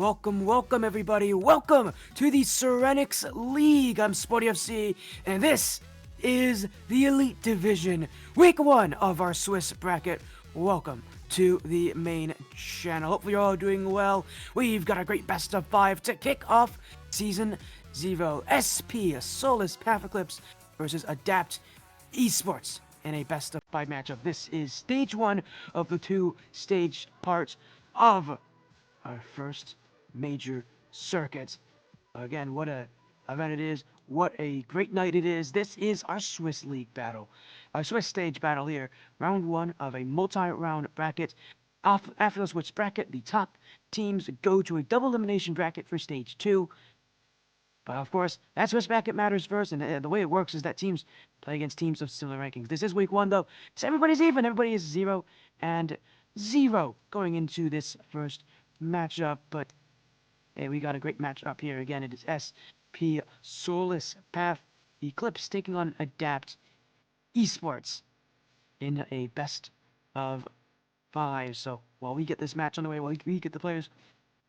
welcome everybody. Welcome to the Serenyx League. I'm Sporty FC, and this is the Elite Division, Week 1 of our Swiss bracket. Welcome to the main channel. Hopefully you're all doing well. We've got a great best of 5 to kick off Season 0. SP, Solus Path Eclipse versus Adapt Esports in a best of 5 matchup. This is stage 1 of the 2-stage parts of our first major circuit. Again, what a event it is. What a great night it is. This is our Swiss League battle. Our Swiss stage battle here. Round 1 of a multi-round bracket. After the Swiss bracket, the top teams go to a double elimination bracket for stage 2. But of course, that Swiss bracket matters first, and the way it works is that teams play against teams of similar rankings. This is week 1 though, so everybody's even. Everybody is 0 and 0 going into this first matchup. But hey, we got a great matchup here. Again, it is SP Solus Path Eclipse taking on Adapt Esports in a best of 5. So while we get this match on the way, while we get the players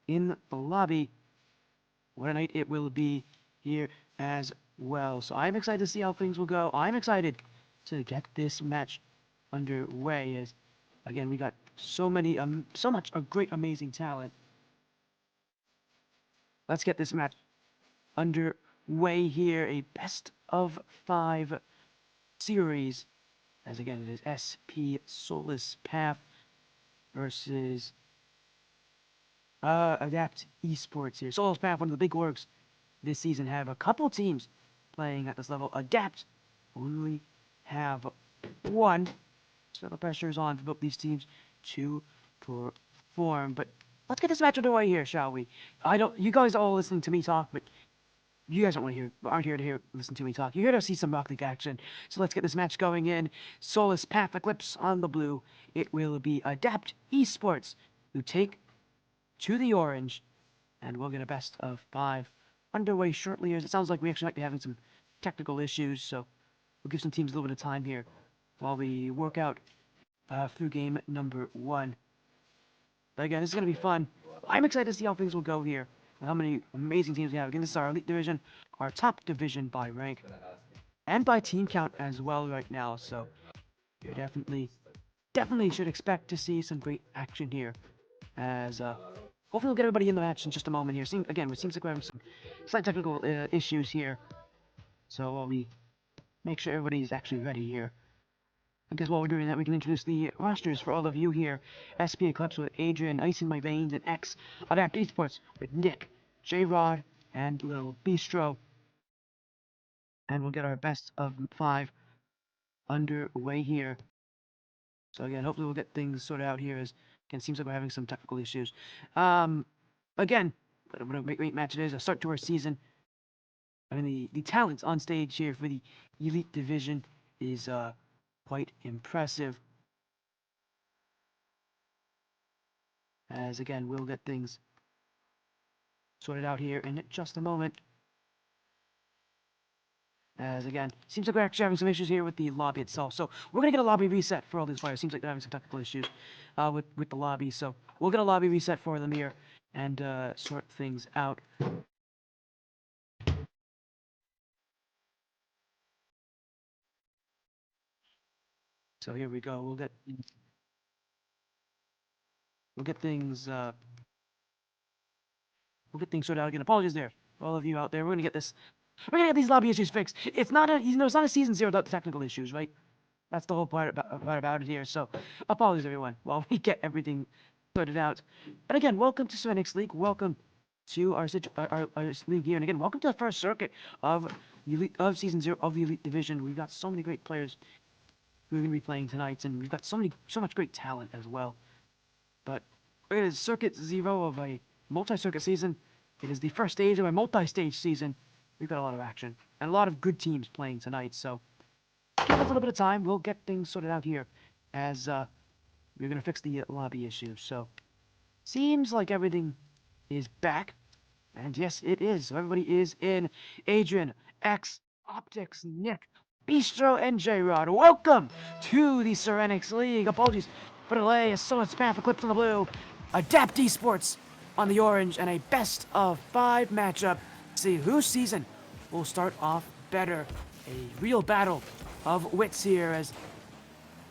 in the lobby, what a night it will be here as well. So I'm excited to see how things will go. I'm excited to get this match underway. As again, we got so much great, amazing talent. Let's get this match underway here. A best of 5 series. As again, it is SP Solus Path versus Adapt Esports here. Solus Path, one of the big orgs this season, have a couple teams playing at this level. Adapt only have one. So the pressure is on for both these teams to perform. But let's get this match underway here, shall we? You guys are all listening to me talk, but you guys aren't here to listen to me talk. You're here to see some Rocket League action. So let's get this match going in. Solus Path Eclipse on the blue. It will be Adapt Esports who take to the orange, and we'll get a best of 5 underway shortly. As it sounds like we actually might be having some technical issues, so we'll give some teams a little bit of time here while we work out through game number 1. But again, this is going to be fun. I'm excited to see how things will go here, and how many amazing teams we have. Again, this is our Elite Division, our top division by rank, and by team count as well right now, so you definitely should expect to see some great action here, as hopefully we'll get everybody in the match in just a moment here. It seems like we're having some slight technical issues here, so while we make sure everybody's actually ready here. I guess while we're doing that, we can introduce the rosters for all of you here. SP Eclipse with Adrian, Ice in My Veins, and X. Adapt Esports with Nick, J-Rod, and Lil Bistro. And we'll get our best of 5 underway here. So again, hopefully we'll get things sorted out here, as again, it seems like we're having some technical issues. Again, what a great match it is, a start to our season. I mean, the talent on stage here for the Elite Division is quite impressive. As again, we'll get things sorted out here in just a moment. As again, seems like we're actually having some issues here with the lobby itself. So we're gonna get a lobby reset for all these players. Seems like they're having some technical issues with the lobby. So we'll get a lobby reset for them here and sort things out. So here we go. We'll get things sorted out again. Apologies there for all of you out there. We're gonna get these lobby issues fixed. It's not a season 0 without the technical issues, right? That's the whole part about it here. So apologies everyone while we get everything sorted out. And again, welcome to Serenyx League. Welcome to our league here. And again, welcome to the first circuit of season 0 of the Elite Division. We've got so many great players who are going to be playing tonight, and we've got so much great talent as well. But it is circuit 0 of a multi-circuit season. It is the first stage of a multi-stage season. We've got a lot of action and a lot of good teams playing tonight. So give us a little bit of time. We'll get things sorted out here, as we're going to fix the lobby issue. So seems like everything is back, and yes, it is. So everybody is in. Adrian, X, Optics, Nick, Bistro, and J-Rod. Welcome to the Serenyx League. Apologies for the delay. Solus Path Eclipse on the blue. Adapt Esports on the orange and a best of 5 matchup. See whose season will start off better. A real battle of wits here as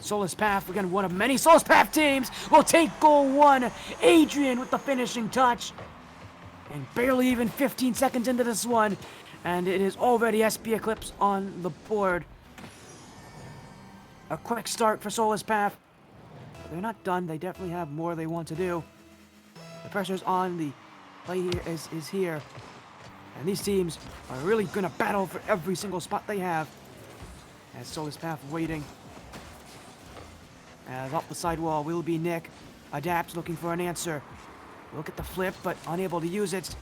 Solus Path, again one of many Solus Path teams, will take goal 1. Adrian with the finishing touch. And barely even 15 seconds into this one, and it is already SP Eclipse on the board. A quick start for Solus Path. They're not done. They definitely have more they want to do. The pressure's on. The play here is here. And these teams are really going to battle for every single spot they have. As Solus Path waiting. As off the sidewall will be Nick. Adapt, looking for an answer. Look at the flip, but unable to use it.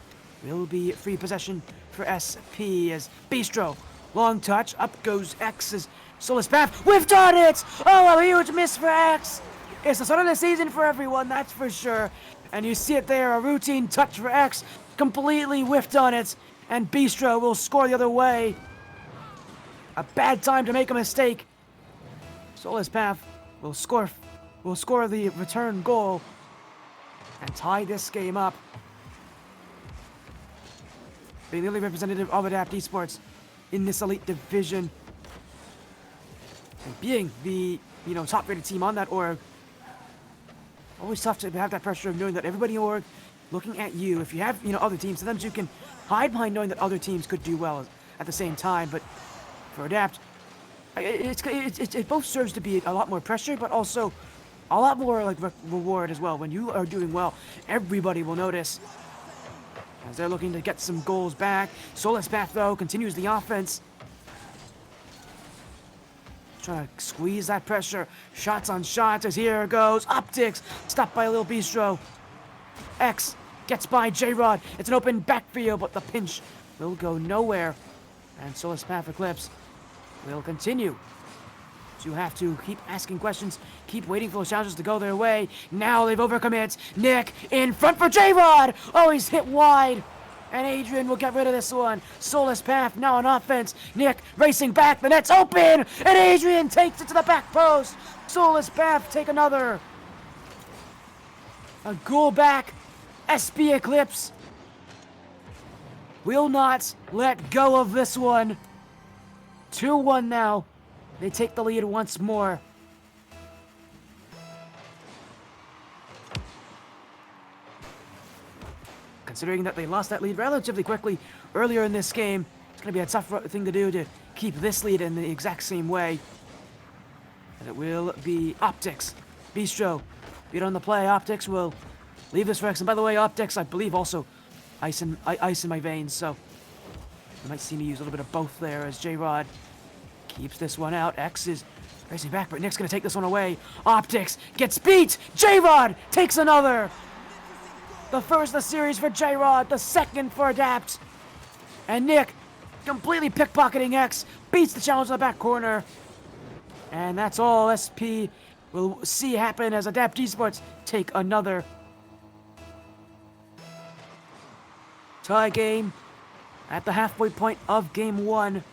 Will be free possession for SP as Bistro. Long touch. Up goes X as Solus Path whiffed on it! Oh, a huge miss for X! It's the start of the season for everyone, that's for sure. And you see it there, a routine touch for X. Completely whiffed on it. And Bistro will score the other way. A bad time to make a mistake. Solus Path will score the return goal and tie this game up. Being the only representative of Adapt Esports in this elite division. And being the, top-rated team on that org. Always tough to have that pressure of knowing that everybody in the org looking at you. If you have, other teams, sometimes you can hide behind knowing that other teams could do well at the same time. But for Adapt, it both serves to be a lot more pressure, but also a lot more reward as well. When you are doing well, everybody will notice. As they're looking to get some goals back. Solus Path, though, continues the offense. Trying to squeeze that pressure. Shots on shots as here goes. Optics. Stopped by a little Bistro. X gets by J-Rod. It's an open backfield, but the pinch will go nowhere. And Solus Path Eclipse will continue to have to keep asking questions, keep waiting for those challenges to go their way. Now they've overcome it. Nick in front for J-Rod. Oh, he's hit wide. And Adrian will get rid of this one. Solus Path now on offense. Nick racing back. The net's open. And Adrian takes it to the back post. Solus Path take another. A goal back. SP Eclipse will not let go of this one. 2-1 now. They take the lead once more. Considering that they lost that lead relatively quickly earlier in this game, it's going to be a tough thing to do to keep this lead in the exact same way. And it will be Optics. Bistro beat on the play. Optics will leave this for X. And by the way, Optics, I believe, also ice in my veins, so you might see me use a little bit of both there as J-Rod keeps this one out. X is racing back, but Nick's going to take this one away. Optics gets beat. J-Rod takes another. The first of the series for J-Rod, the second for Adapt. And Nick, completely pickpocketing X, beats the challenge in the back corner. And that's all SP will see happen as Adapt Esports take another tie game at the halfway point of game 1.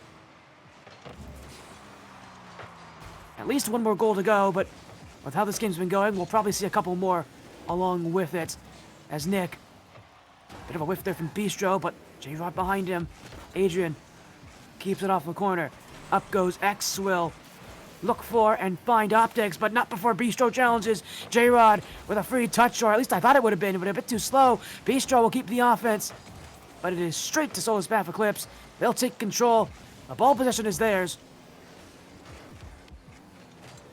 At least one more goal to go, but with how this game's been going, we'll probably see a couple more along with it. As Nick, bit of a whiff there from Bistro, but J-Rod behind him. Adrian keeps it off the corner. Up goes X, will look for and find Optics, but not before Bistro challenges. J-Rod with a free touch, or at least I thought it would have been, but a bit too slow. Bistro will keep the offense, but it is straight to Solus Path Eclipse. They'll take control. The ball possession is theirs.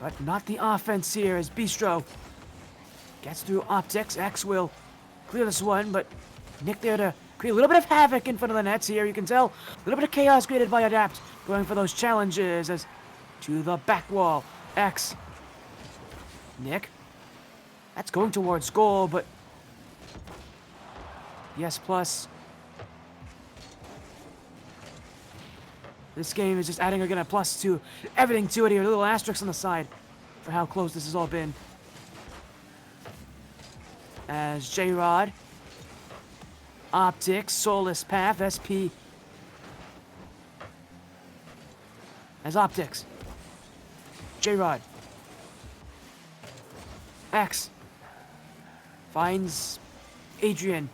But not the offense here as Bistro gets through Optics. X will clear this one, but Nick there to create a little bit of havoc in front of the nets here. You can tell a little bit of chaos created by Adapt going for those challenges as to the back wall. X. Nick. That's going towards goal, but yes, plus. This game is just adding again a plus to everything to it here. A little asterisk on the side for how close this has all been. As J-Rod, Optics, Solus Path, SP. As Optics, J-Rod, X finds Adrian.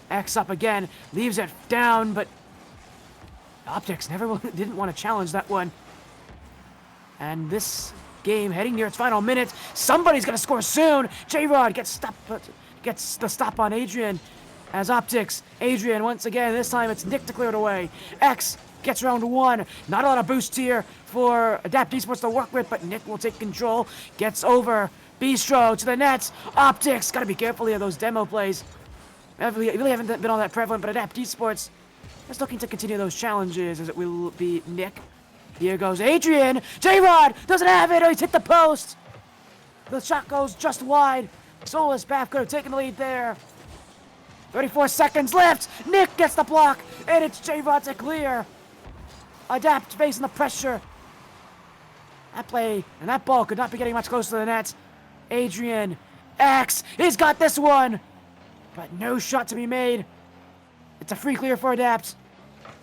X up again, leaves it down, but Optics didn't want to challenge that one. And this game heading near its final minute. Somebody's gonna score soon. J-Rod gets the stop on Adrian. As Optics, Adrian once again. This time it's Nick to clear it away. X gets round one. Not a lot of boost here for Adapt Esports to work with, but Nick will take control. Gets over. Bistro to the nets. Optics, gotta be careful here, those demo plays. Really haven't been all that prevalent, but Adapt Esports is looking to continue those challenges, as it will be Nick. Here goes Adrian. J-Rod doesn't have it. Oh, he's hit the post. The shot goes just wide. Soulless Path could have taken the lead there. 34 seconds left. Nick gets the block, and it's J-Rod to clear. Adapt facing the pressure. That play and that ball could not be getting much closer to the net. Adrian. X. He's got this one. But no shot to be made. It's a free clear for Adapt.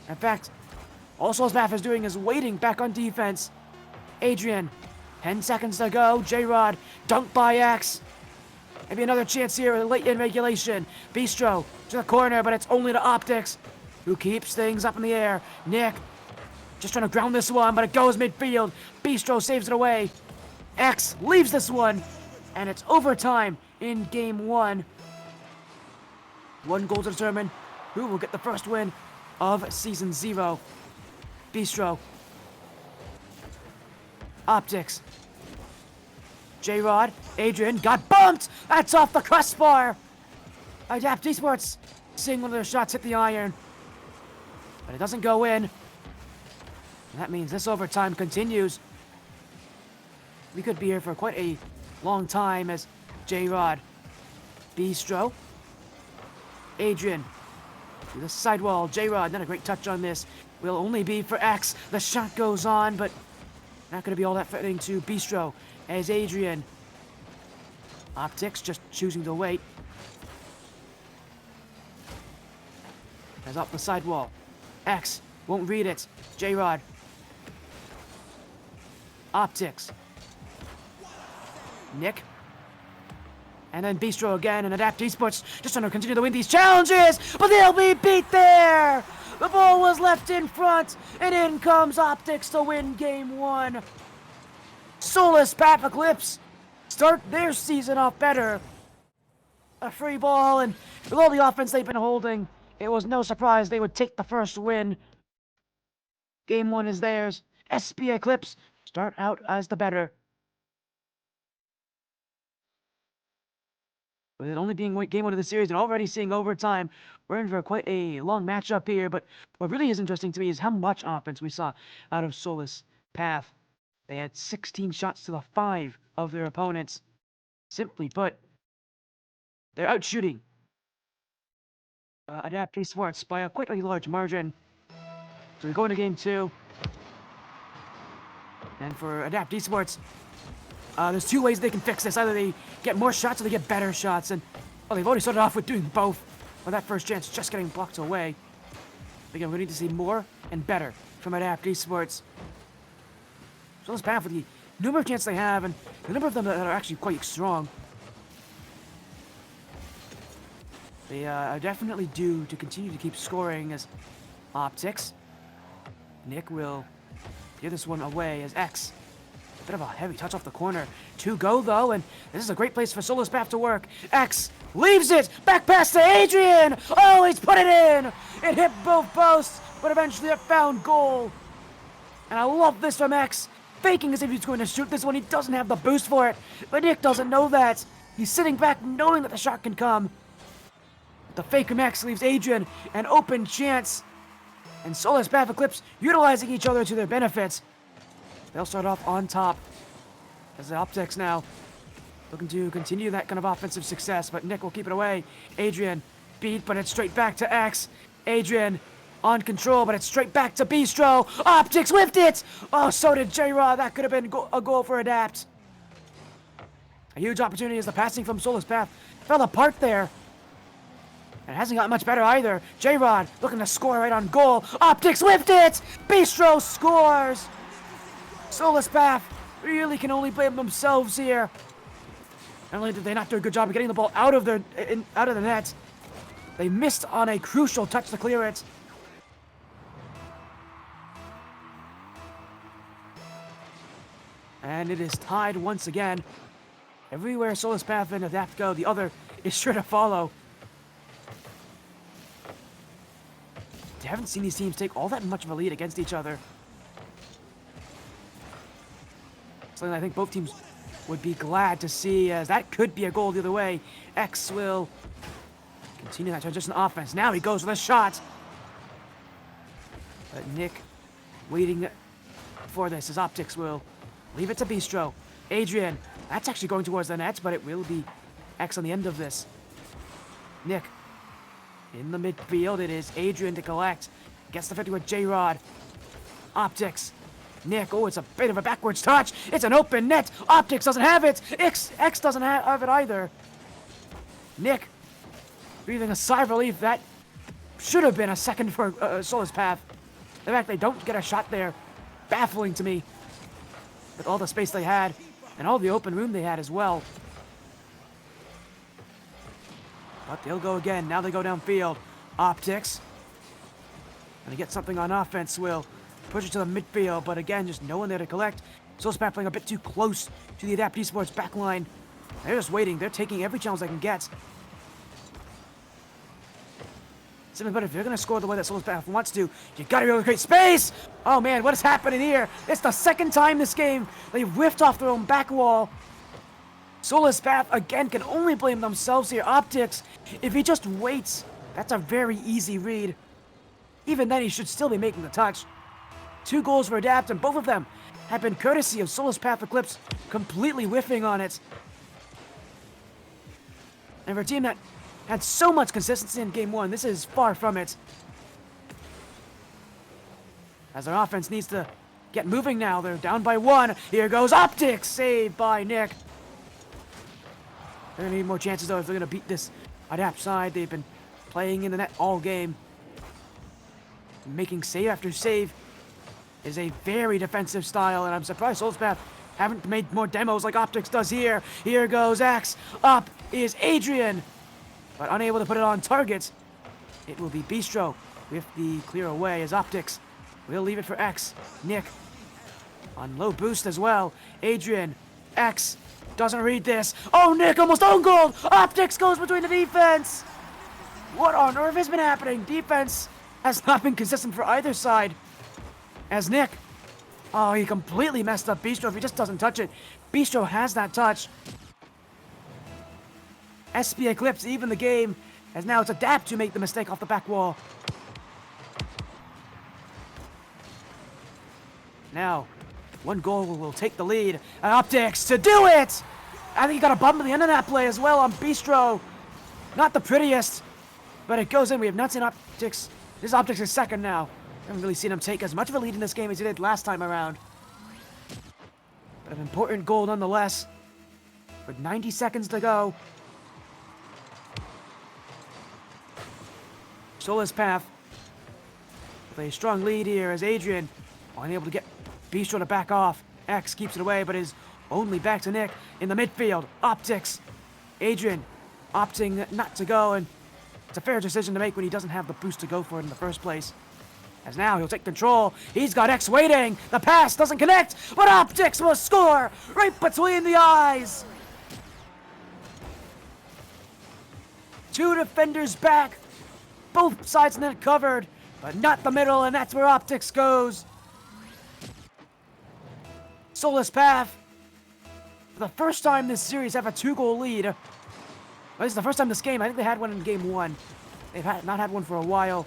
In fact, all Soulless Path is doing is waiting back on defense. Adrian. 10 seconds to go. J-Rod. Dunked by X. Maybe another chance here late in regulation. Bistro to the corner, but it's only to Optics, who keeps things up in the air. Nick just trying to ground this one, but it goes midfield. Bistro saves it away. X leaves this one, and it's overtime in game one. One goal to determine who will get the first win of Season 0. Bistro. Optics. J-Rod. Adrian got bumped! That's off the crossbar! Adapt Esports seeing one of their shots hit the iron. But it doesn't go in. And that means this overtime continues. We could be here for quite a long time as J-Rod. Bistro. Adrian. To the sidewall. J-Rod, not a great touch on this. Will only be for X. The shot goes on, but not going to be all that fitting to Bistro as Adrian. Optics just choosing to wait. As up the sidewall. X won't read it. J-Rod. Optics. Nick. And then Bistro again, and Adapt Esports just trying to continue to win these challenges, but they'll be beat there! The ball was left in front, and in comes Optics to win game one. Soulless Path Eclipse start their season off better. A free ball, and with all the offense they've been holding, it was no surprise they would take the first win. Game one is theirs. SP Eclipse start out as the better. With it only being game one of the series and already seeing overtime, we're in for quite a long matchup here. But what really is interesting to me is how much offense we saw out of Soulless Path. They had 16 shots to the 5 of their opponents. Simply put, they're out shooting Adapt Esports by a quite a large margin. So we go into game two. And for Adapt Esports, there's two ways they can fix this. Either they get more shots or they get better shots. And, well, they've already started off with doing both. With that first chance just getting blocked away. Again, we need to see more and better from Adapt Esports. So let's path with the number of chances they have and the number of them that are actually quite strong. They are definitely due to continue to keep scoring as Optics. Nick will give this one away as X. A bit of a heavy touch off the corner. 2 go though, and this is a great place for Soulless Path to work. X leaves it! Back pass to Adrian! Oh, he's put it in! It hit both posts, but eventually it found goal. And I love this from X. Faking as if he's going to shoot this one. He doesn't have the boost for it, but Nick doesn't know that. He's sitting back knowing that the shot can come. The fake from X leaves Adrian an open chance. And Soulless Path Eclipse utilizing each other to their benefits. They'll start off on top as the Optics now looking to continue that kind of offensive success, but Nick will keep it away. Adrian beat, but it's straight back to X. Adrian on control, but it's straight back to Bistro. Optics whipped it! Oh, so did J-Rod. That could have been a goal for Adapt. A huge opportunity as the passing from Soulless Path fell apart there. And it hasn't gotten much better either. J-Rod looking to score right on goal. Optics whipped it! Bistro scores! Soulless Path really can only blame themselves here. Not only did they not do a good job of getting the ball out of the net, they missed on a crucial touch to clear it. And it is tied once again. Everywhere Soulless Path and Adapt go, the other is sure to follow. I haven't seen these teams take all that much of a lead against each other. Something I think both teams would be glad to see, as that could be a goal the other way. X will continue that transition offense. Now he goes with a shot. But Nick waiting for this as Optics will leave it to Bistro. Adrian, that's actually going towards the net, but it will be X on the end of this. Nick in the midfield. It is Adrian to collect. Gets the 50 with J-Rod. Optics. Nick, oh, it's a bit of a backwards touch. It's an open net. Optics doesn't have it. X doesn't have it either. Nick breathing a sigh of relief. That should have been a second for Soulless Path. The fact they don't get a shot there, baffling to me. With all the space they had, and all the open room they had as well. But they'll go again. Now they go downfield. Optics. And to get something on offense, will push it to the midfield, but again, just no one there to collect. Soulless Path playing a bit too close to the Adapt Esports back line. They're just waiting. They're taking every challenge they can get. Simply put, if you're going to score the way that Soulless Path wants to, you got to be able to create space! Oh man, what is happening here? It's the second time this game they've whiffed off their own back wall. Soulless Path, again, can only blame themselves here. Optics, if he just waits, that's a very easy read. Even then, he should still be making the touch. 2 goals for Adapt, and both of them have been courtesy of Soulless Path Eclipse completely whiffing on it. And for a team that had so much consistency in Game 1, this is far from it. As their offense needs to get moving now. They're down by 1. Here goes Optics, saved by Nick. They're going to need more chances, though, if they're going to beat this Adapt side. They've been playing in the net all game. Making save after save is a very defensive style, and I'm surprised Soulless Path haven't made more demos like Optics does here. Here goes X. Up is Adrian, but unable to put it on target. It will be Bistro with the clear away as Optics will leave it for X. Nick on low boost as well. Adrian, X doesn't read this. Oh, Nick almost own goal. Optics goes between the defense. What on earth has been happening? Defense has not been consistent for either side. As Nick, oh, he completely messed up Bistro if he just doesn't touch it. Bistro has that touch. SP Eclipse even the game, as now it's Adapt to make the mistake off the back wall. Now, 1 goal will take the lead. And Optics to do it! I think he got a bump at the end of that play as well on Bistro. Not the prettiest, but it goes in. We have not seen Optics. This is Optics' second now. Haven't really seen him take as much of a lead in this game as he did last time around. But an important goal nonetheless. With 90 seconds to go. Soulless Path with a strong lead here as Adrian unable to get Bistro to back off. X keeps it away, but is only back to Nick in the midfield. Optics. Adrian opting not to go, and it's a fair decision to make when he doesn't have the boost to go for it in the first place. As now he'll take control. He's got X waiting. The pass doesn't connect, but Optics will score right between the eyes. 2 defenders back. Both sides net covered, but not the middle, and that's where Optics goes. Soulless Path, for the first time this series, have a 2-goal lead. Well, this is the first time this game. I think they had one in Game 1. They've not had one for a while.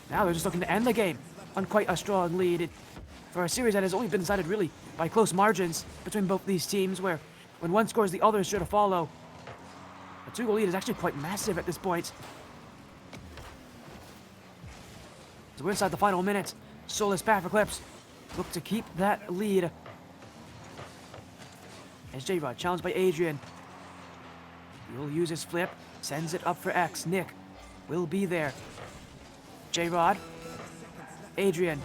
Now they're just looking to end the game on quite a strong lead. For a series that has only been decided really by close margins between both these teams, where when one scores, the other is sure to follow. A 2-goal lead is actually quite massive at this point. So we're inside the final minute. Soulless Path Eclipse look to keep that lead. As J-Rod challenged by Adrian. He'll use his flip, sends it up for X. Nick will be there. J-Rod, Adrian,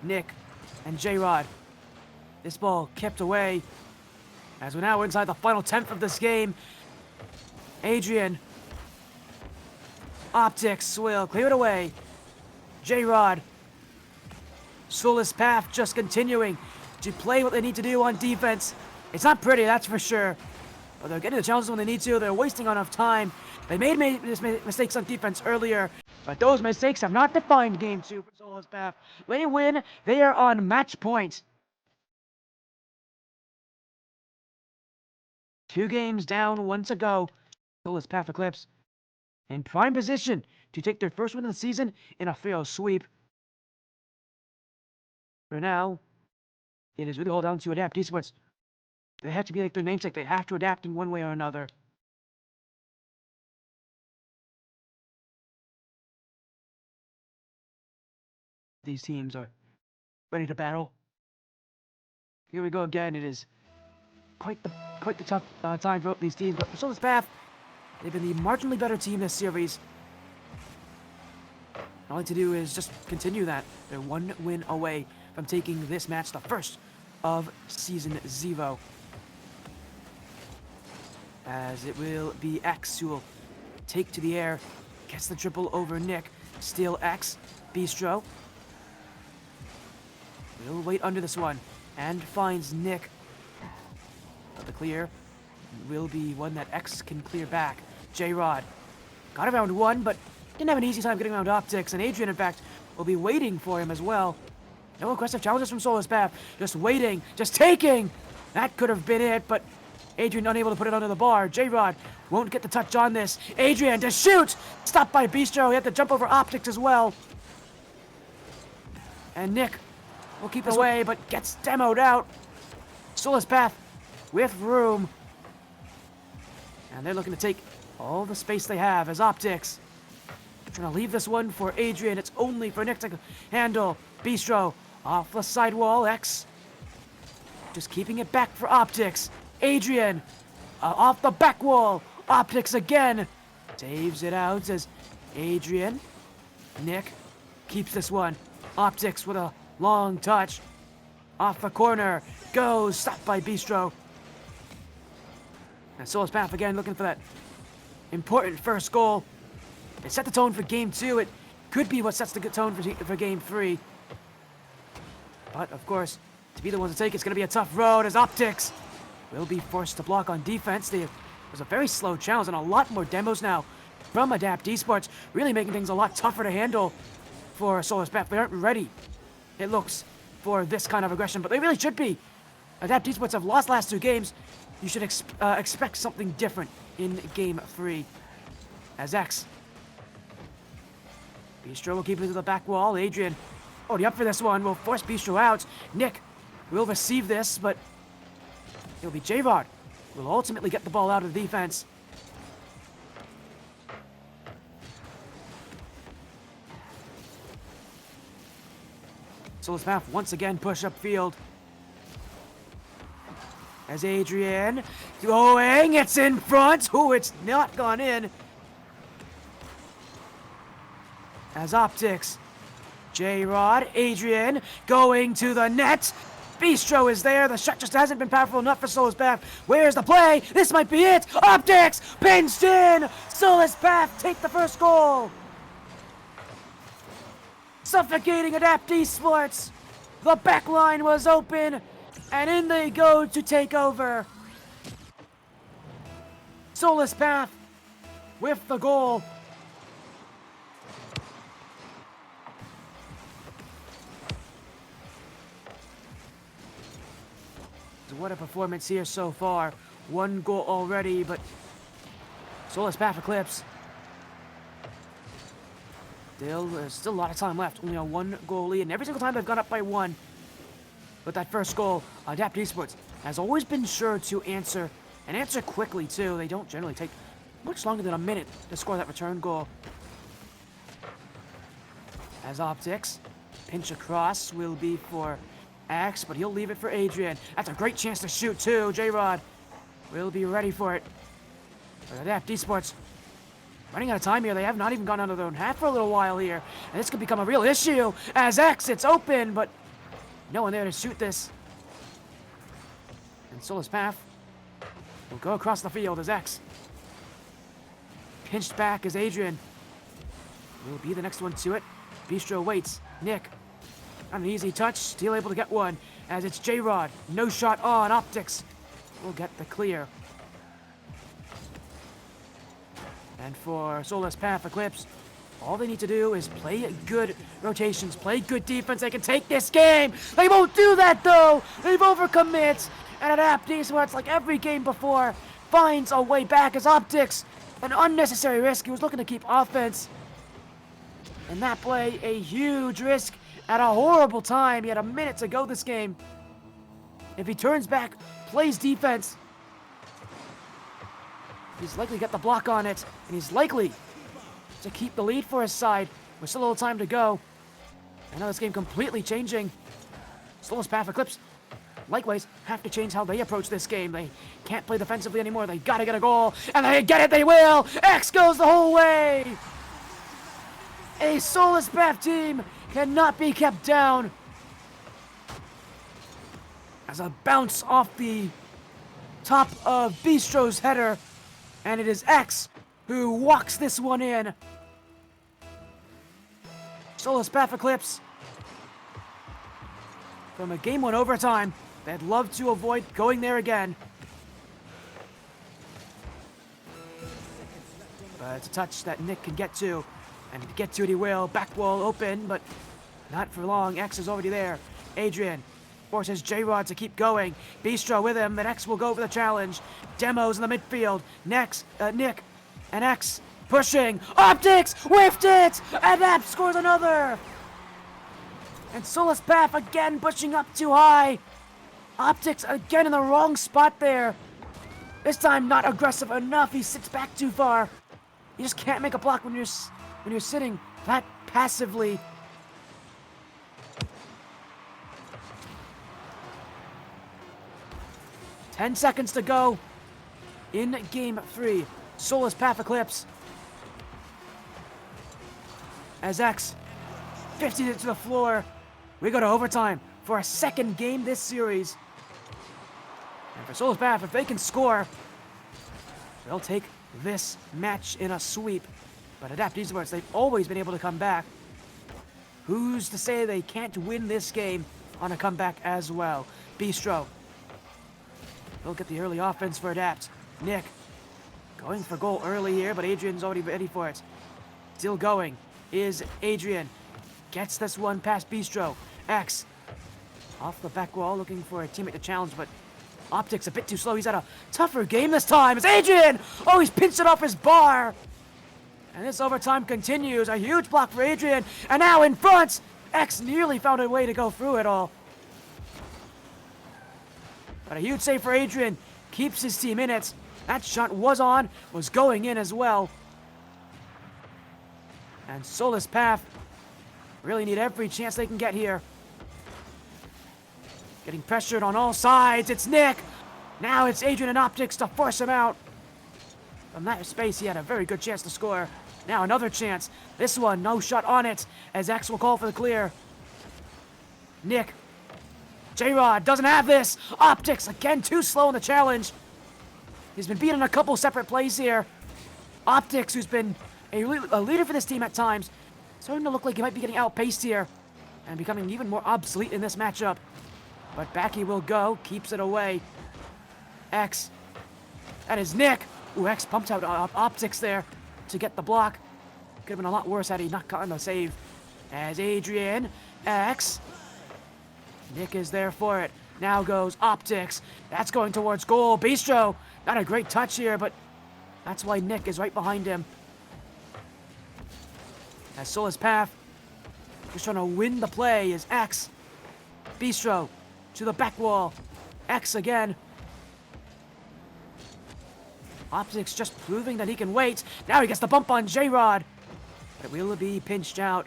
Nick, and J-Rod. This ball kept away As we're now inside the final 10th of this game, Adrian, Optics will clear it away. J-Rod, Soulless Path just continuing to play what they need to do on defense. It's not pretty, that's for sure. But they're getting the challenges when they need to. They're wasting enough time. They made mistakes on defense earlier, but those mistakes have not defined Game 2 for Soulless Path. They win. They are on match point. 2 games down, 1 to go. Soulless Path Eclipse in prime position to take their first win of the season in a 3-0 sweep. For now, it is really all down to Adapt Esports. They have to be like their namesake. They have to adapt in one way or another. These teams are ready to battle. Here we go again. It is quite the tough time for these teams. But for Soulless Path, they've been the marginally better team this series. All they need to do is just continue that. They're 1 win away from taking this match, the first of Season 0. As it will be X who will take to the air, gets the triple over Nick. Still X, Bistro will wait under this one and finds Nick. But the clear will be one that X can clear back. J-Rod got around 1, but didn't have an easy time getting around Optics, and Adrian, in fact, will be waiting for him as well. No aggressive challenges from Soulless Path, just waiting, just taking. That could have been it, but Adrian unable to put it under the bar. J-Rod won't get the touch on this. Adrian to shoot! Stopped by Bistro. He had to jump over Optics as well. And Nick will keep his way, but gets demoed out. Soulless Path with room. And they're looking to take all the space they have as Optics. Trying to leave this one for Adrian. It's only for Nick to handle. Bistro off the sidewall. X just keeping it back for Optics. Adrian off the back wall. Optics again. Saves it out as Adrian. Nick keeps this one. Optics with a long touch. Off the corner. Goes. Stopped by Bistro. And Soulless Path again looking for that important first goal. It set the tone for Game 2. It could be what sets the tone for Game 3. But, of course, to be the ones to take, it's going to be a tough road as Optics will be forced to block on defense. It was a very slow challenge and a lot more demos now from Adapt Esports, really making things a lot tougher to handle for Soulless Path. They aren't ready, it looks, for this kind of aggression, but they really should be. Adapt Esports have lost last 2 games. You should expect something different in Game 3. As X. Bistro will keep it to the back wall. Adrian already up for this one. Will force Bistro out. Nick will receive this, but it'll be J-Rod who will ultimately get the ball out of the defense. Soulless Path once again push up field. As Adrian going, it's in front. Oh, it's not gone in. As Optics, J-Rod, Adrian going to the net. Bistro is there. The shot just hasn't been powerful enough for Soulless Path. Where's the play? This might be it. Optics pinched in. Soulless Path take the first goal. Suffocating Adapt Esports. The back line was open, and in they go to take over. Soulless Path with the goal. What a performance here so far. 1 goal already, but Soulless Path Eclipse. There's still a lot of time left. Only a 1 goal lead, and every single time they've gone up by 1 with that first goal, Adapt Esports has always been sure to answer, and answer quickly too. They don't generally take much longer than a minute to score that return goal. As Optics, pinch across will be for X, but he'll leave it for Adrian. That's a great chance to shoot too. J-Rod will be ready for it. But Adapt Esports running out of time here. They have not even gone under their own half for a little while here. And this could become a real issue as X, it's open, but no one there to shoot this. And Soulless Path will go across the field as X. Pinched back as Adrian will be the next one to it. Bistro waits. Nick on an easy touch, still able to get one as it's J-Rod. No shot on. Optics will get the clear. And for Soulless Path Eclipse, all they need to do is play good rotations, play good defense. They can take this game. They won't do that though. They've overcommit. And Adapt Esports, like every game before, finds a way back as Optics. An unnecessary risk. He was looking to keep offense. And that play, a huge risk at a horrible time. He had a minute to go this game. If he turns back, plays defense, he's likely got the block on it. And he's likely to keep the lead for his side with still a little time to go. I know this game completely changing. Soulless Path Eclipse, likewise, have to change how they approach this game. They can't play defensively anymore. They gotta get a goal, and they get it, they will! X goes the whole way! A Soulless Path team cannot be kept down. As a bounce off the top of Bistro's header, and it is X who walks this one in. Soulless Path Eclipse, from a game 1 overtime, they'd love to avoid going there again. But it's a touch that Nick can get to, and to get to it he will. Back wall open, but not for long. X is already there. Adrian forces J-Rod to keep going. Bistro with him, and X will go for the challenge. Demos in the midfield. Next, Nick and X pushing. Optics whiffed it, and that scores another. And Soulless Path again pushing up too high. Optics again in the wrong spot there. This time not aggressive enough. He sits back too far. You just can't make a block when you're sitting that passively. Ten seconds to go in game 3. Soulless Path Eclipse. As X 50 it to the floor. We go to overtime for a second game this series. And for Soulless Path, if they can score, they'll take this match in a sweep. But Adapt Esports, they've always been able to come back. Who's to say they can't win this game on a comeback as well? Bistro. They'll get the early offense for Adapt. Nick going for goal early here, but Adrian's already ready for it. Still going is Adrian. Gets this one past Bistro. X off the back wall looking for a teammate to challenge, but Optics a bit too slow. He's had a tougher game this time. It's Adrian! Oh, he's pinched it off his bar. And this overtime continues. A huge block for Adrian. And now in front, X nearly found a way to go through it all. But a huge save for Adrian. Keeps his team in it. That shot was going in as well. And Soulless Path really need every chance they can get here. Getting pressured on all sides. It's Nick. Now it's Adrian and Optics to force him out. From that space, he had a very good chance to score. Now another chance. This one, no shot on it, as X will call for the clear. Nick. J-Rod doesn't have this. Optics, again, too slow in the challenge. He's been beaten a couple separate plays here. Optics, who's been a leader for this team at times, starting to look like he might be getting outpaced here and becoming even more obsolete in this matchup. But back he will go, keeps it away. X. That is Nick. Ooh, X pumped out Optics there to get the block. Could have been a lot worse had he not gotten the save. As Adrian, X. Nick is there for it. Now goes Optics. That's going towards goal. Bistro. Not a great touch here, but that's why Nick is right behind him. As Soulless Path just trying to win the play is X. Bistro to the back wall. X again. Optics just proving that he can wait. Now he gets the bump on J-Rod. But it will be pinched out.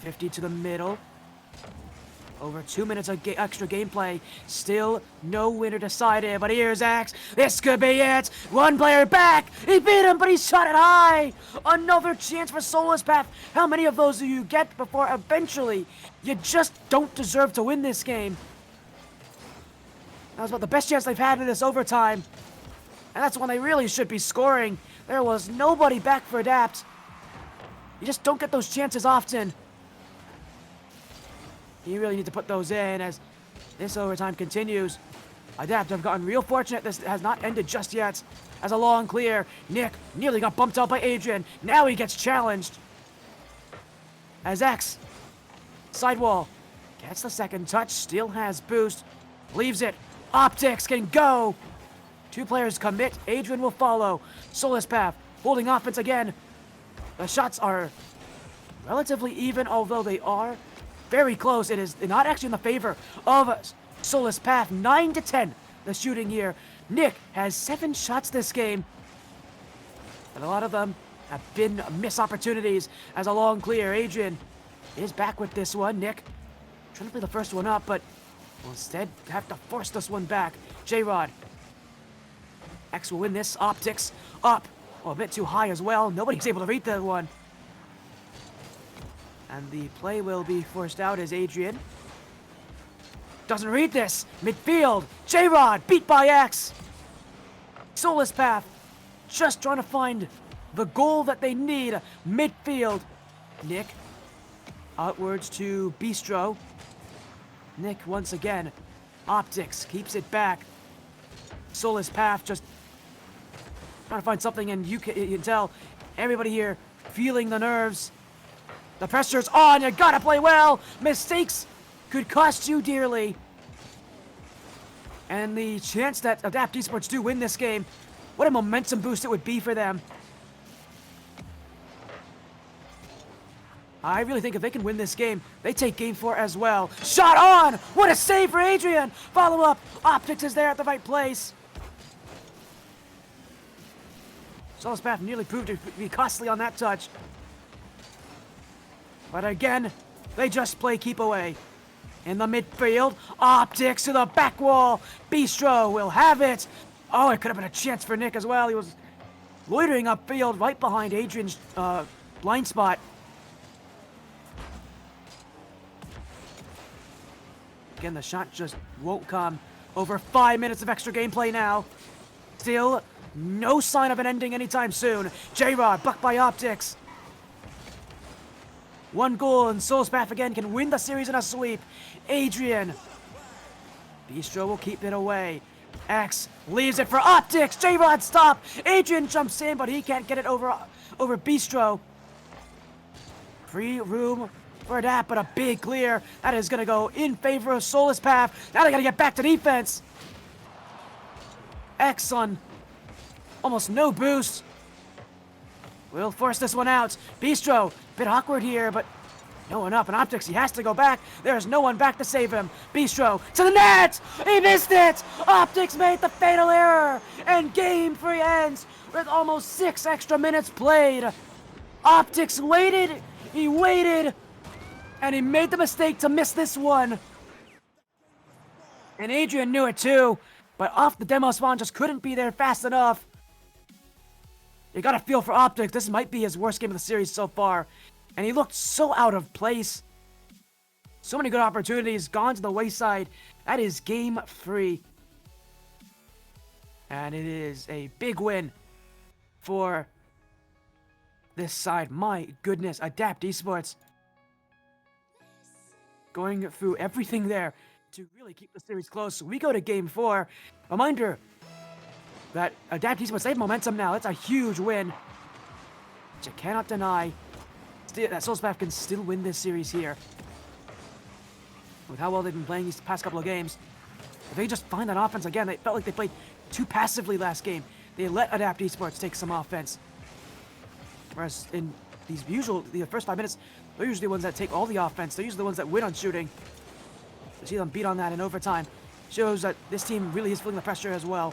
50 to the middle. Over 2 minutes of extra gameplay. Still no winner decided. But here's X. This could be it. One player back. He beat him, but he shot it high. Another chance for Soulless Path. How many of those do you get before eventually you just don't deserve to win this game? That was about the best chance they've had in this overtime. And that's when they really should be scoring. There was nobody back for Adapt. You just don't get those chances often. You really need to put those in as this overtime continues. Adapt have gotten real fortunate. This has not ended just yet. As a long clear, Nick nearly got bumped out by Adrian. Now he gets challenged. As X, sidewall, gets the second touch, still has boost, leaves it. Optics can go. Two players commit. Adrian will follow. Solus Path holding offense again. The shots are relatively even, although they are very close. It is not actually in the favor of Solus Path. 9-10, the shooting here. Nick has 7 shots this game, but a lot of them have been missed opportunities. As a long clear, Adrian is back with this one. Nick trying to play the first one up, but will instead have to force this one back. J-Rod. X will win this. Optics up. Oh, a bit too high as well. Nobody's able to read that one. And the play will be forced out as Adrian doesn't read this. Midfield. J-Rod beat by X. Solus Path just trying to find the goal that they need. Midfield. Nick outwards to Bistro. Nick once again. Optics keeps it back. Solus Path just trying to find something, and you can tell everybody here feeling the nerves. The pressure's on. You gotta play well. Mistakes could cost you dearly. And the chance that Adapt Esports do win this game, what a momentum boost it would be for them. I really think if they can win this game, they take game 4 as well. Shot on! What a save for Adrian! Follow up. Optics is there at the right place. Solus Path nearly proved to be costly on that touch. But again, they just play keep away. In the midfield, Optics to the back wall. Bistro will have it. Oh, it could have been a chance for Nick as well. He was loitering upfield right behind Adrian's blind spot. Again, the shot just won't come. Over 5 minutes of extra gameplay now. Still no sign of an ending anytime soon. J-Rod, bucked by Optics. 1 goal, and Solus Path again can win the series in a sweep. Adrian. Bistro will keep it away. X leaves it for Optics. J-Rod stop. Adrian jumps in, but he can't get it over Bistro. Free room for that, but a big clear. That is going to go in favor of Solus Path. Now they got to get back to defense. X on almost no boost. We'll force this one out. Bistro, bit awkward here, but no one up. And Optics, he has to go back. There's no one back to save him. Bistro to the net. He missed it. Optics made the fatal error. And game 3 ends with almost 6 extra minutes played. Optics waited. He waited. And he made the mistake to miss this one. And Adrian knew it too. But off the demo spawn just couldn't be there fast enough. You gotta feel for Optics. This might be his worst game of the series so far. And he looked so out of place. So many good opportunities gone to the wayside. That is game 3. And it is a big win for this side. My goodness, Adapt Esports going through everything there to really keep the series close. We go to game 4. Reminder that Adapt Esports, they have momentum now. It's a huge win, which you cannot deny. That Solus Path can still win this series here. With how well they've been playing these past couple of games. If they just find that offense again, they felt like they played too passively last game. They let Adapt Esports take some offense. Whereas in the first 5 minutes, they're usually the ones that take all the offense. They're usually the ones that win on shooting. To see them beat on that in overtime shows that this team really is feeling the pressure as well.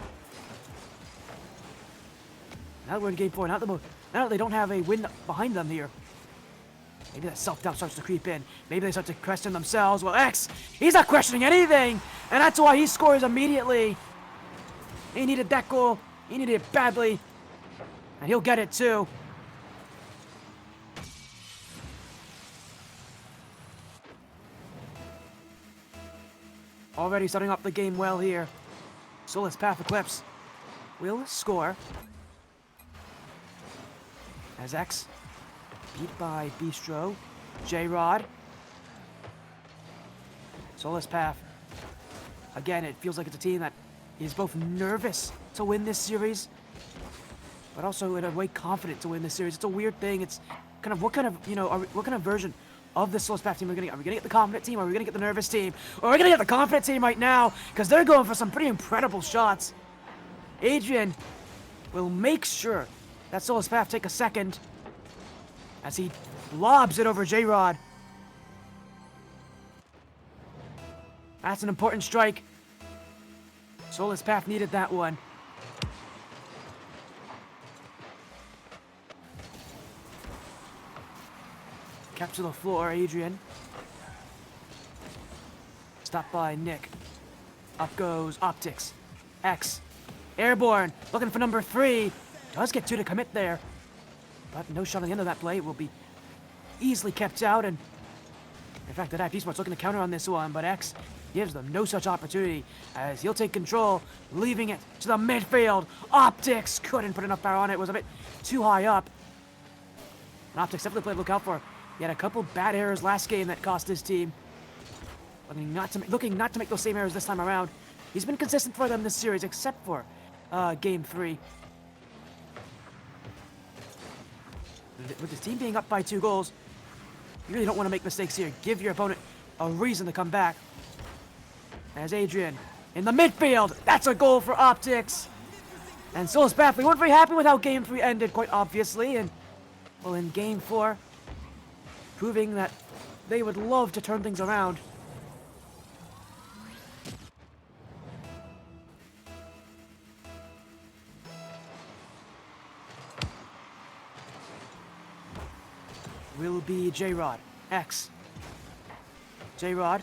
Now that we're in game 4, now that they don't have a win behind them here. Maybe that self-doubt starts to creep in. Maybe they start to question themselves. Well, X, he's not questioning anything. And that's why he scores immediately. He needed that goal. He needed it badly. And he'll get it too. Already starting off the game well here. Soulless Path Eclipse will score. As X beat by Bistro. J-Rod. Soulless Path. Again, it feels like it's a team that is both nervous to win this series, but also in a way confident to win this series. It's a weird thing. It's kind of what kind of version of the Soulless Path team are we gonna get? Are we gonna get the confident team? Or are we gonna get the nervous team? Or are we gonna get the confident team right now? Because they're going for some pretty incredible shots. Adrian will make sure that Soulless Path take a second as he lobs it over J-Rod. That's an important strike. Soulless Path needed that one. Kept to the floor, Adrian. Stopped by Nick. Up goes Optics. X. Airborne. Looking for number 3. Does get 2 to commit there. But no shot on the end of that play. It will be easily kept out. And in fact, that Esports looking to counter on this one. But X gives them no such opportunity as he'll take control, leaving it to the midfield. Optics couldn't put enough power on it. It was a bit too high up. And Optics definitely played look out for. He had a couple bad errors last game that cost his team. Looking not to make those same errors this time around. He's been consistent for them this series, except for Game 3. With his team being up by 2 goals, you really don't want to make mistakes here. Give your opponent a reason to come back. As Adrian in the midfield, that's a goal for Optics. And Soulless Path, we weren't very happy with how Game 3 ended, quite obviously. And well, in Game 4, proving that they would love to turn things around. Will be J-Rod. X. J-Rod.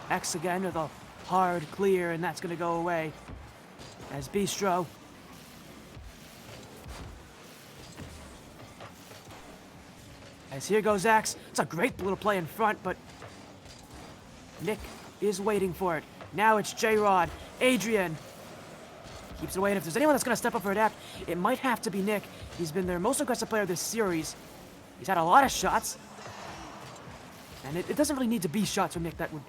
X again with a hard clear, and that's going to go away. As Bistro. As here goes X. It's a great little play in front, but Nick is waiting for it. Now it's J-Rod. Adrian keeps it away, and if there's anyone that's going to step up or adapt, it might have to be Nick. He's been their most aggressive player this series. He's had a lot of shots. And it doesn't really need to be shots from Nick that would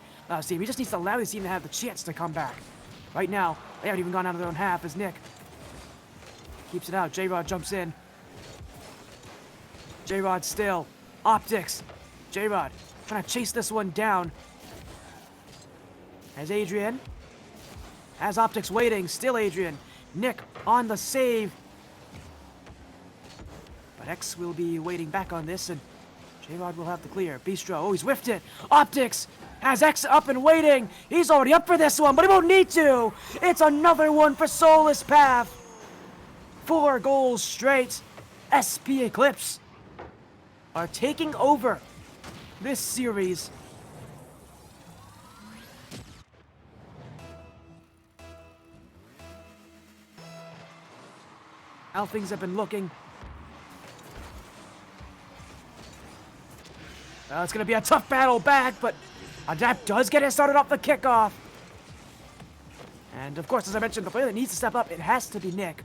see him. He just needs to allow his team to have the chance to come back. Right now, they haven't even gone out of their own half as Nick keeps it out. J-Rod jumps in. J-Rod still. Optics. J-Rod trying to chase this one down. As Adrian has Optics waiting. Still Adrian. Nick on the save. But X will be waiting back on this, and J-Rod will have the clear. Bistro. Oh, he's whiffed it. Optics has X up and waiting. He's already up for this one, but he won't need to. It's another one for Soulless Path. 4 goals straight. SP Eclipse are taking over this series. How things have been looking. It's going to be a tough battle back, but Adapt does get it started off the kickoff. And of course, as I mentioned, the player that needs to step up, it has to be Nick.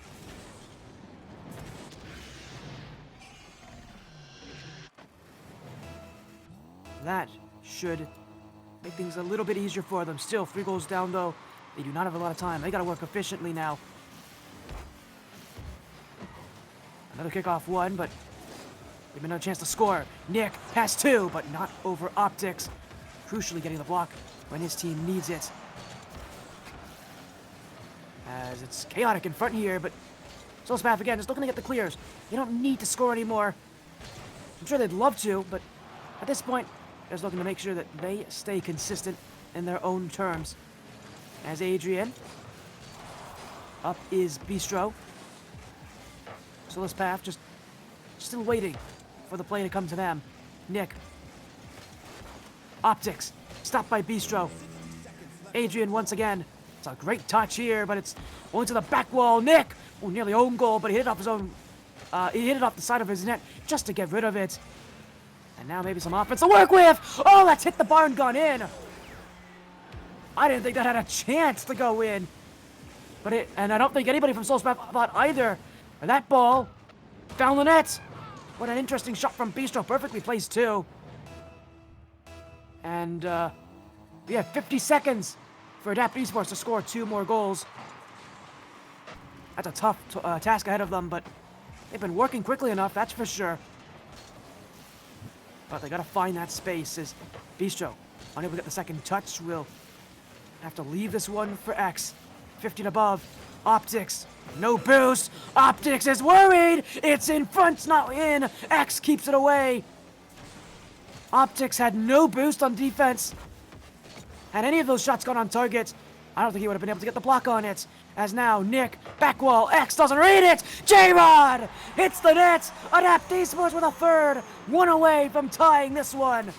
That should make things a little bit easier for them. Still, 3 goals down, though. They do not have a lot of time. They got to work efficiently now. Another kickoff one, but they've been no chance to score. Nick has 2, but not over Optics. Crucially getting the block when his team needs it. As it's chaotic in front here, but Soulless Path again, just looking to get the clears. They don't need to score anymore. I'm sure they'd love to, but at this point, they're just looking to make sure that they stay consistent in their own terms. As Adrian. Up is Bistro. Soulless Path just still waiting for the play to come to them. Nick. Optics. Stopped by Bistro. Adrian once again. It's a great touch here, but it's going to the back wall. Nick! Oh, nearly own goal, but he hit it off his own. He hit it off the side of his net just to get rid of it. And now maybe some offense to work with. Oh, that's hit the bar and gone in. I didn't think that had a chance to go in. And I don't think anybody from Souls Path thought either. And that ball found the net. What an interesting shot from Bistro. Perfectly placed too. And we have 50 seconds for Adapt Esports to score 2 more goals. That's a tough task ahead of them, but they've been working quickly enough, that's for sure. But they gotta find that space as Bistro, unable to get the second touch, will have to leave this one for X. 15 above. Optics. No boost. Optics is worried. It's in front, not in. X keeps it away. Optics had no boost on defense. Had any of those shots gone on target, I don't think he would have been able to get the block on it. As now, Nick, back wall, X doesn't read it. J-Rod hits the net. Adapt Esports with a third. 1 away from tying this one.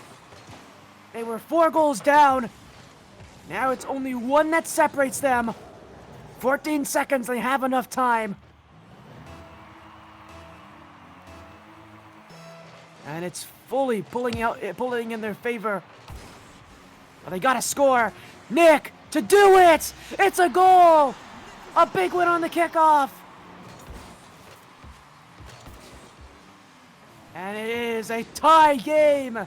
They were 4 goals down. Now it's only 1 that separates them. 14 seconds, they have enough time. And it's fully pulling in their favor. But they gotta score. Nick, to do it! It's a goal! A big win on the kickoff. And it is a tie game.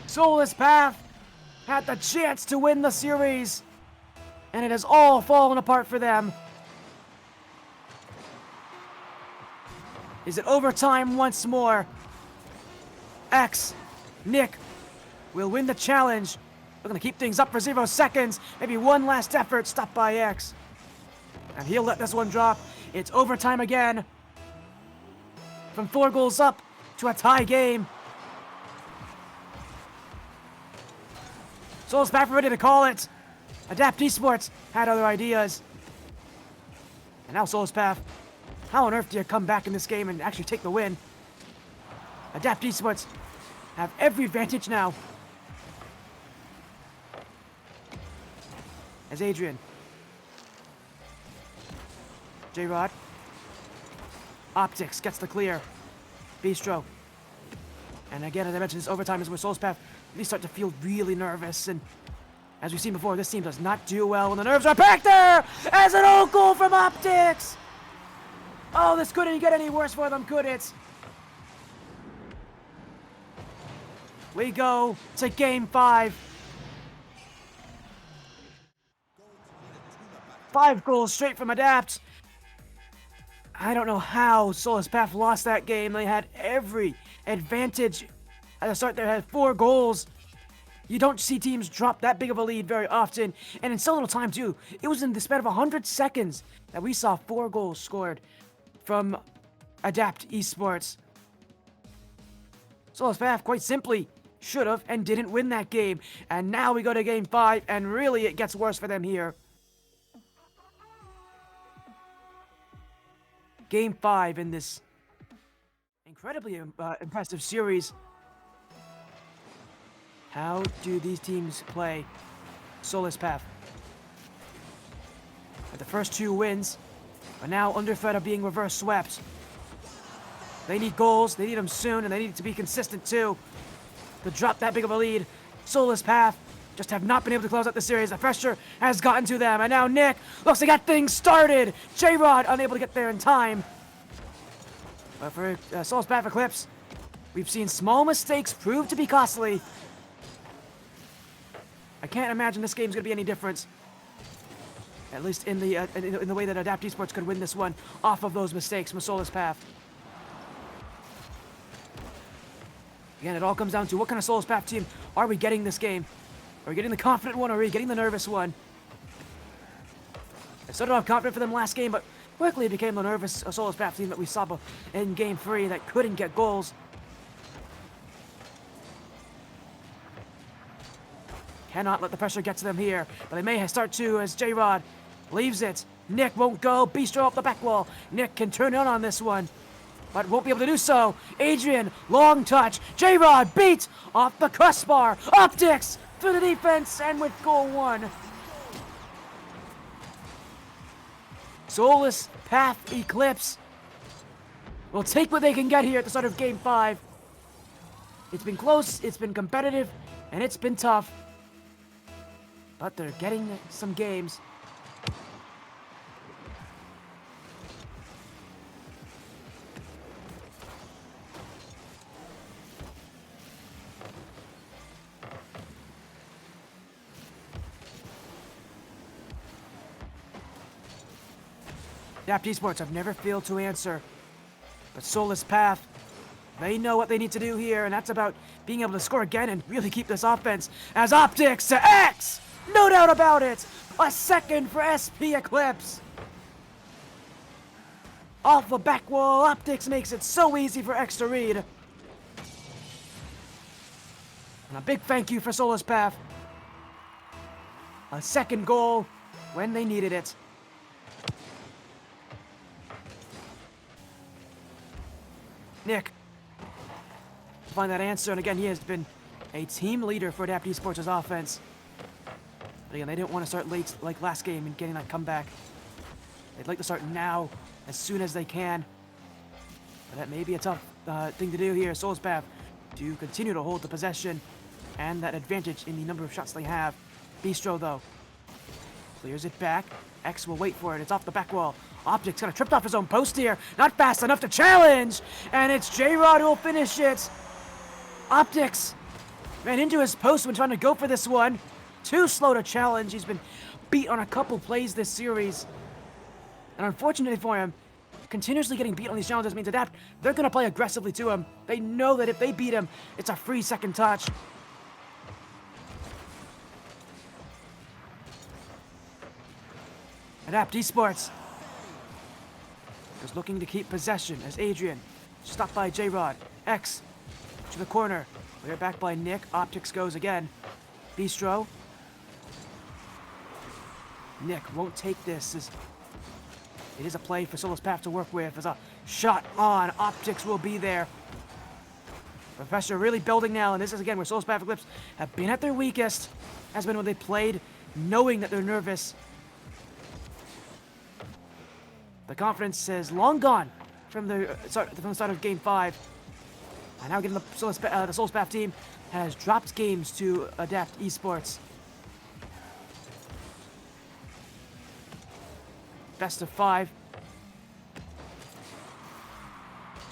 Soulless Path had the chance to win the series. And it has all fallen apart for them. Is it overtime once more? X, Nick, will win the challenge. We're going to keep things up for 0 seconds. Maybe one last effort, stopped by X. And he'll let this one drop. It's overtime again. From 4 goals up to a tie game. Souls back ready to call it. Adapt Esports had other ideas. And now Souls Path. How on earth do you come back in this game and actually take the win? Adapt Esports have every advantage now. As Adrian. J-Rod. Optics gets the clear. Bistro. And again, as I mentioned, this overtime is where Souls Path really start to feel really nervous. And as we've seen before, this team does not do well when the nerves are back there! As an own goal from Optics! Oh, this couldn't get any worse for them, could it? We go to Game 5. 5 goals straight from Adapt. I don't know how Soulless Path lost that game. They had every advantage. At the start, they had 4 goals. You don't see teams drop that big of a lead very often, and in so little time too. It was in the span of 100 seconds that we saw 4 goals scored from Adapt Esports. Soulless Path, quite simply, should have and didn't win that game. And now we go to Game 5, and really it gets worse for them here. Game 5 in this incredibly impressive series. How do these teams play? Soulless Path. With the first 2 wins, but now under threat of being reverse swept. They need goals, they need them soon, and they need to be consistent too. To drop that big of a lead, Soulless Path just have not been able to close out the series. The pressure has gotten to them, and now Nick looks like got things started. J-Rod unable to get there in time. But for Soulless Path Eclipse, we've seen small mistakes prove to be costly. I can't imagine this game's gonna be any different. At least in the way that Adapt Esports could win this one off of those mistakes from Soulless Path. Again, it all comes down to what kind of Soulless Path team are we getting this game? Are we getting the confident one or are we getting the nervous one? I started off confident for them last game, but quickly it became the nervous Soulless Path team that we saw in Game 3 that couldn't get goals. Cannot let the pressure get to them here, but they may start to as J-Rod leaves it. Nick won't go. Bistro up the back wall. Nick can turn in on this one, but won't be able to do so. Adrian, long touch. J-Rod beat off the crossbar. Optics through the defense and with goal 1. Soulless Path Eclipse will take what they can get here at the start of Game 5. It's been close, it's been competitive, and it's been tough. But they're getting some games. Adapt Esports have never failed to answer. But Soulless Path, they know what they need to do here, and that's about being able to score again and really keep this offense as Optics to X! No doubt about it! A second for SP Eclipse! Off the back wall, Optics makes it so easy for X to read. And a big thank you for Soulless Path. A second goal when they needed it. Nick, find that answer, and again, he has been a team leader for Adapt Esports' offense. But again, they didn't want to start late like last game and getting that comeback. They'd like to start now, as soon as they can. But that may be a tough thing to do here. Soulless Path to continue to hold the possession and that advantage in the number of shots they have. Bistro, though, clears it back. X will wait for it. It's off the back wall. Optics kind of tripped off his own post here. Not fast enough to challenge. And it's J-Rod who will finish it. Optics ran into his post when trying to go for this one. Too slow to challenge. He's been beat on a couple plays this series. And unfortunately for him, continuously getting beat on these challenges means Adapt, they're going to play aggressively to him. They know that if they beat him, it's a free second touch. Adapt Esports is looking to keep possession as Adrian, stopped by J-Rod. X to the corner. We're back by Nick. Optics goes again. Bistro. Nick won't take this. It is a play for Soulless Path to work with. As a shot on, Optics will be there. Professor really building now, and this is again where Soulless Path and Eclipse have been at their weakest. Has been when they played knowing that they're nervous. The confidence is long gone from the start of Game 5. And now getting the Soulless Path team has dropped games to Adapt Esports. Best of 5.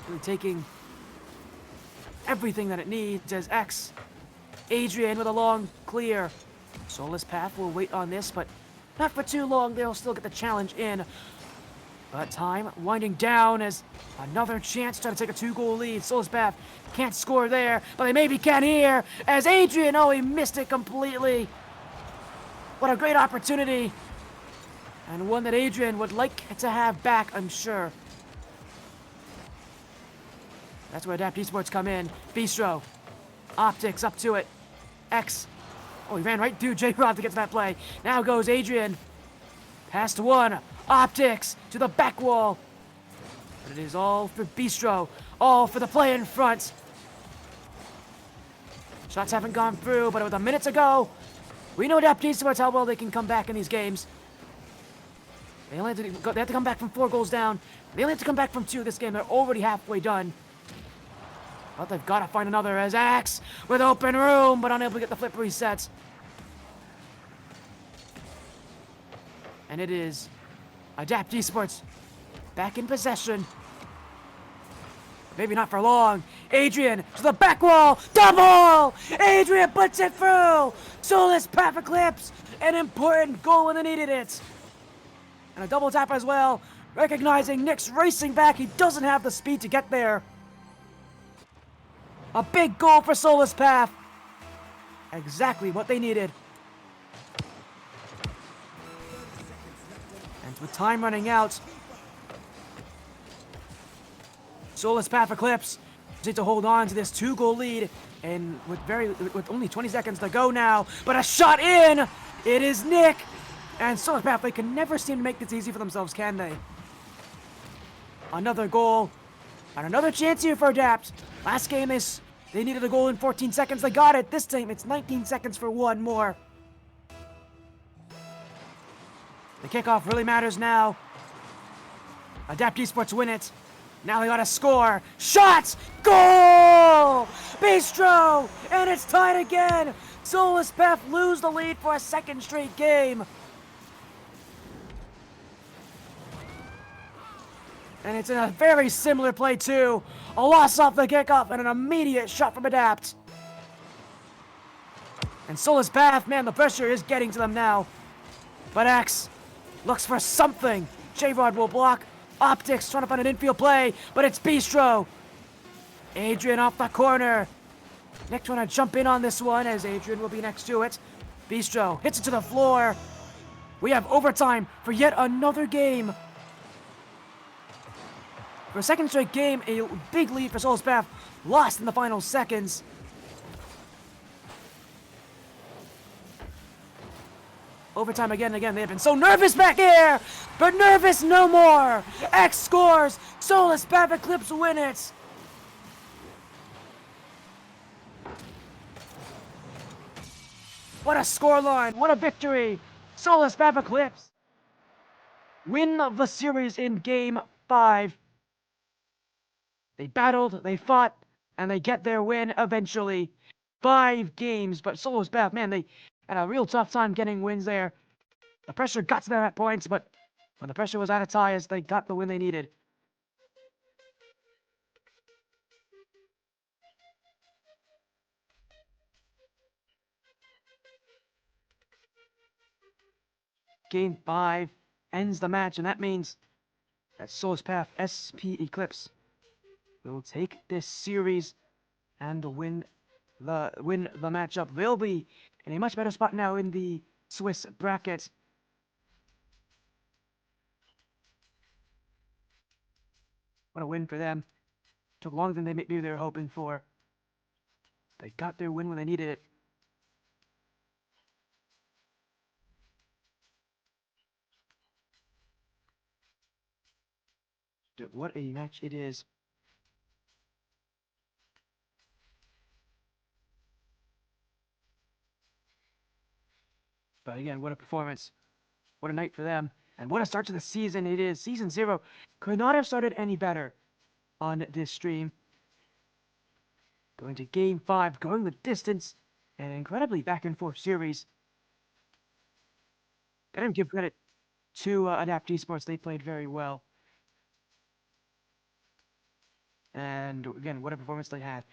Really taking everything that it needs as X. Adrian with a long clear. Soulless Path will wait on this, but not for too long. They'll still get the challenge in. But time winding down as another chance to try to take a 2-goal lead. Soulless Path can't score there, but they maybe can here as Adrian, oh, he missed it completely. What a great opportunity. And one that Adrian would like to have back, I'm sure. That's where Adapt Esports come in. Bistro. Optics up to it. X. Oh, he ran right through J-Rod to get to that play. Now goes Adrian. Pass to one. Optics to the back wall. But it is all for Bistro. All for the play in front. Shots haven't gone through, but with a minute to go, we know Adapt Esports how well they can come back in these games. They have to come back from 4 goals down. They only have to come back from 2 this game. They're already halfway done. But they've got to find another as Axe with open room, but unable to get the flip reset. And it is Adapt Esports back in possession. Maybe not for long. Adrian to the back wall. Double! Adrian puts it through. Soulless Path Eclipse. An important goal when they needed it. And a double tap as well. Recognizing Nick's racing back. He doesn't have the speed to get there. A big goal for Soulless Path. Exactly what they needed. And with time running out, Soulless Path Eclipse need to hold on to this 2-goal lead, and with only 20 seconds to go now, but a shot in! It is Nick! And Soulless Path, they can never seem to make this easy for themselves, can they? Another goal, and another chance here for Adapt. Last game, they needed a goal in 14 seconds. They got it. This time, it's 19 seconds for one more. The kickoff really matters now. Adapt Esports win it. Now they gotta score. Shots! Goal! Bistro! And it's tied again! Soulless Path lose the lead for a second straight game. And it's in a very similar play too. A loss off the kickoff and an immediate shot from Adapt. And Soulless Path, man, the pressure is getting to them now. But X looks for something. J-Rod will block. Optics trying to find an infield play, but it's Bistro. Adrian off the corner. Nick trying to jump in on this one as Adrian will be next to it. Bistro hits it to the floor. We have overtime for yet another game. For a second straight game, a big lead for Souls Path, lost in the final seconds. Overtime again and again. They have been so nervous back here, but nervous no more. X scores. Souls Path Eclipse win it. What a scoreline! What a victory! Souls Path Eclipse win the series in Game 5. They battled, they fought, and they get their win eventually. 5 games, but Souls Path, man, they had a real tough time getting wins there. The pressure got to them at points, but when the pressure was at its highest, they got the win they needed. Game 5 ends the match, and that means that Souls Path SP Eclipse will take this series and win the matchup. They'll be in a much better spot now in the Swiss bracket. What a win for them. Took longer than maybe they were hoping for. They got their win when they needed it. What a match it is. But again, what a performance. What a night for them. And what a start to the season it is. Season 0 could not have started any better on this stream. Going to Game 5, going the distance, an incredibly back-and-forth series. Gotta give credit to Adapt Esports. They played very well. And again, what a performance they had.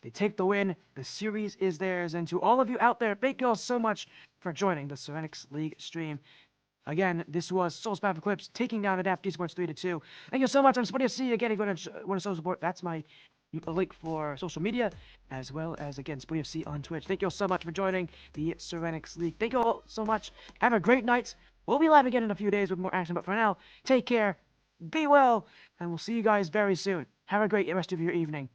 They take the win. The series is theirs. And to all of you out there, thank you all so much for joining the Serenyx League stream. Again, this was Souls Path Eclipse taking down Adapt Esports 3-2. Thank you so much. I'm SpootyFC. Again, if you want to show support, that's my link for social media, as well as, again, SpootyFC on Twitch. Thank you all so much for joining the Serenyx League. Thank you all so much. Have a great night. We'll be live again in a few days with more action, but for now, take care, be well, and we'll see you guys very soon. Have a great rest of your evening.